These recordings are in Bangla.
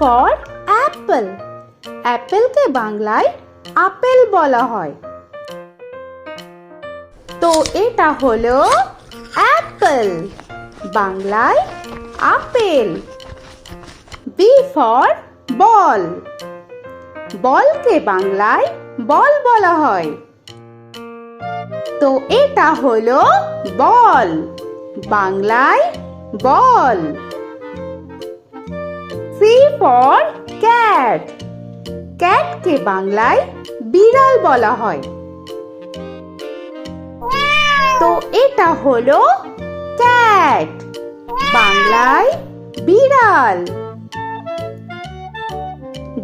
For Apple. অ্যাপেলকে বাংলায় আপেল বলা হয়। তো এটা হলো অ্যাপল, বাংলায় আপেল। B for ball. বলকে বাংলায় বল বলা হয়। তো এটা হলো বল, বাংলায় বল। C for cat. ক্যাটকে বাংলায় বিড়াল বলা হয়। তো এটা হলো ক্যাট, বাংলায় বিড়াল।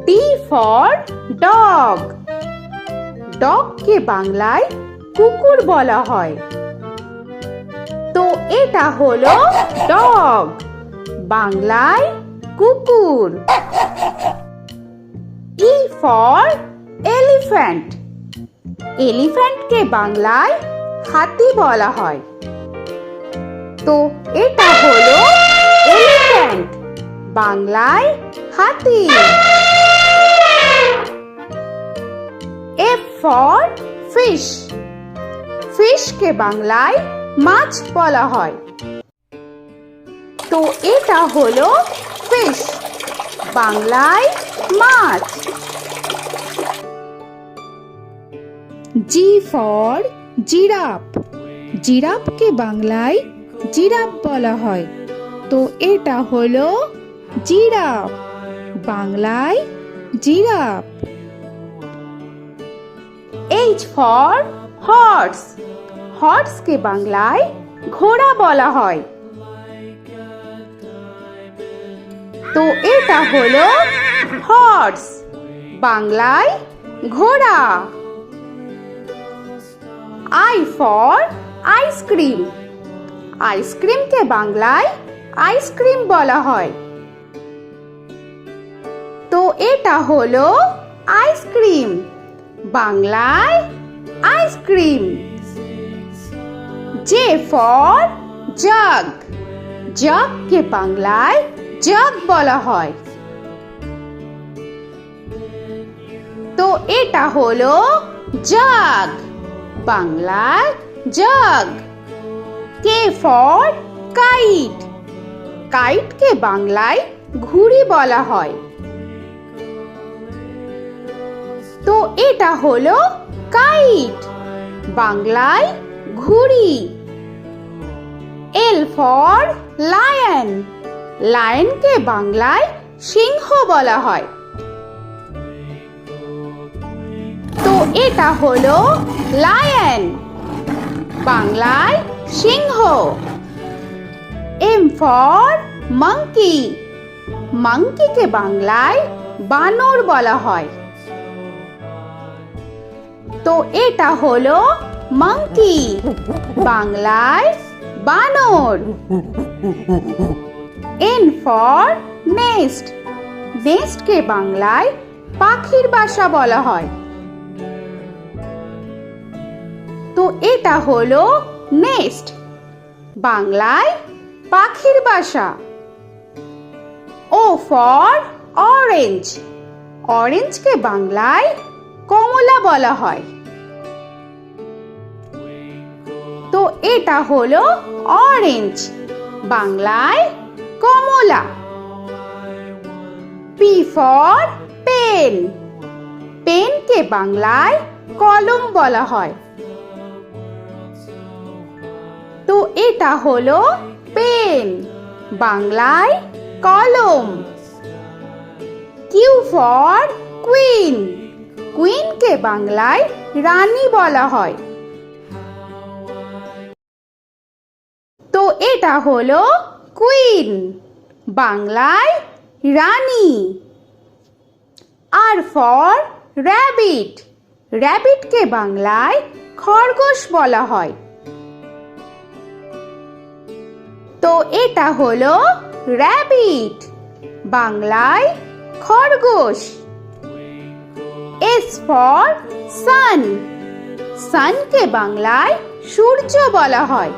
D for dog. ডগকে বাংলায় কুকুর বলা হয়। তো এটা হলো ডগ, বাংলায় কুকুর। E for elephant. এলিফ্যান্টকে বাংলায় হাতি বলা হয়। তো এটা হলো এলিফ্যান্ট, বাংলায় হাতি। F for fish. ফিশকে বাংলায় মাছ বলা হয়। তো এটা হলো ফিশ, বাংলায় মাছ। G for giraffe. জিরাফকে বাংলায় জিরাফ বলা হয়। তো এটা হলো জিরাফ, বাংলায় জিরাফ। H for horse. হর্সকে বাংলায় ঘোড়া বলা হয়। তো এটা হলো হর্স, বাংলায় ঘোড়া। I for ice cream. আইসক্রিমকে বাংলায় আইসক্রিম বলা হয়। তো এটা হলো আইসক্রিম, বাংলায় আইসক্রিম। J for jug. জাগকে বাংলায় জাগ বলা হয়। তো এটা হলো জাগ, বাংলায় জাগ। K for kite. কাইটকে বাংলায় ঘুড়ি বলা হয়। তো এটা হলো কাইট, বাংলায় ঘুড়ি। L for lion. লায়নকে বাংলায় সিংহ বলা হয়। তো এটা হলো লায়ন, বাংলায় সিংহ। M for monkey. মাঙ্কিকে বাংলায় বানর বলা হয়। তো এটা হলো মাঙ্কি, বাংলায় বানর। N for nest. নেস্টকে বাংলায় পাখির বাসা বলা হয়। তো এটা হলো নেস্ট, বাংলায় পাখির বাসা। O for orange. অরেঞ্জকে বাংলায় কমলা বলা হয়। তো এটা হলো অরেঞ্জ, বাংলায় কমলা। P for pen. পেনকে বাংলায় কলম বলা হয়। তো এটা হলো পেন, বাংলায় কলম। Q for queen. কুইনকে বাংলায় রানী বলা হয়। তো এটা হলো কুইন, বাংলায় রানী। আর ফর র‍্যাবিট। র‍্যাবিটকে বাংলায় খরগোশ বলা হয়। তো এটা হলো র‍্যাবিট, বাংলায় খরগোশ। S for sun. সানকে বাংলায় সূর্য বলা হয়।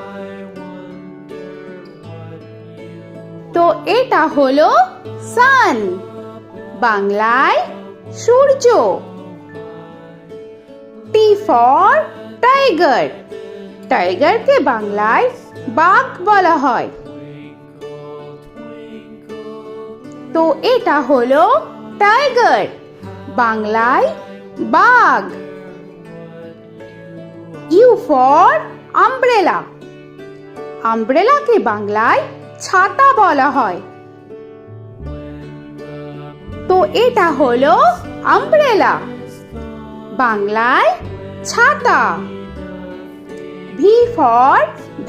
তো এটা হলো সান, বাংলায় সূর্য। টি ফর টাইগার, টাইগারকে বাংলায় বাঘ বলা হয়। তো এটা হলো টাইগার, বাংলায় বাঘ। ইউ ফর আমব্রেলা, আমব্রেলাকে বাংলায় ছাতা বলা হয়। তো এটা হলো আমব্রেলা, বাংলায় ছাতা। ভি ফর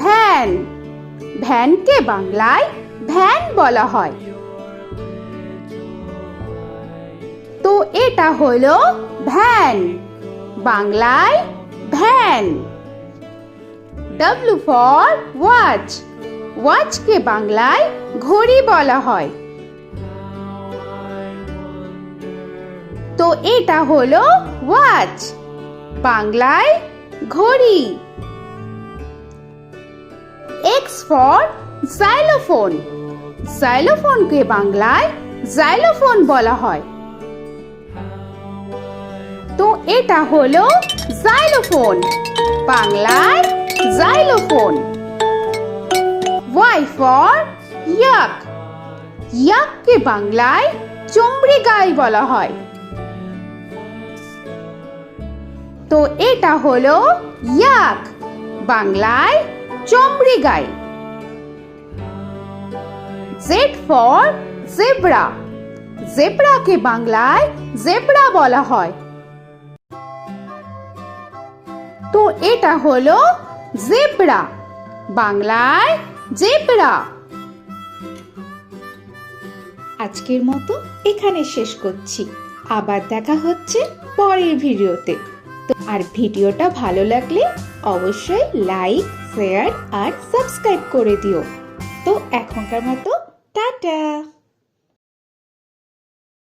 ভ্যান, ভ্যানকে বাংলায় ভ্যান বলা হয়। তো এটা হলো ভ্যান, বাংলায় ভ্যান। ডব্লিউ ফর ওয়াচ, ওয়াচকে বাংলায় ঘড়ি বলা হয়। তো এটা হলো ওয়াচ, বাংলায় ঘড়ি। এক্স ফর জাইলোফোন, জাইলোফোনকে বাংলায় জাইলোফোন বলা হয়। তো এটা হলো জাইলোফোন, বাংলায় জাইলোফোন। ওয়াই ফর ইয়াক, ইয়াককে বাংলায় চমড়ি গাই বলা হয়। তো এটা হলো ইয়াক, বাংলায় চমড়ি গাই। জেড ফর জেব্রা, জেব্রাকে বাংলায় জেব্রা বলা হয়। তো এটা হলো জেব্রা, বাংলায় জেব্রা। আজকের মতো এখানে শেষ করছি, আবার দেখা হচ্ছে পরের ভিডিওতে। তো আর ভিডিওটা ভালো লাগলে অবশ্যই লাইক, শেয়ার আর সাবস্ক্রাইব করে দিও। তো এখনকার মতো টাটা।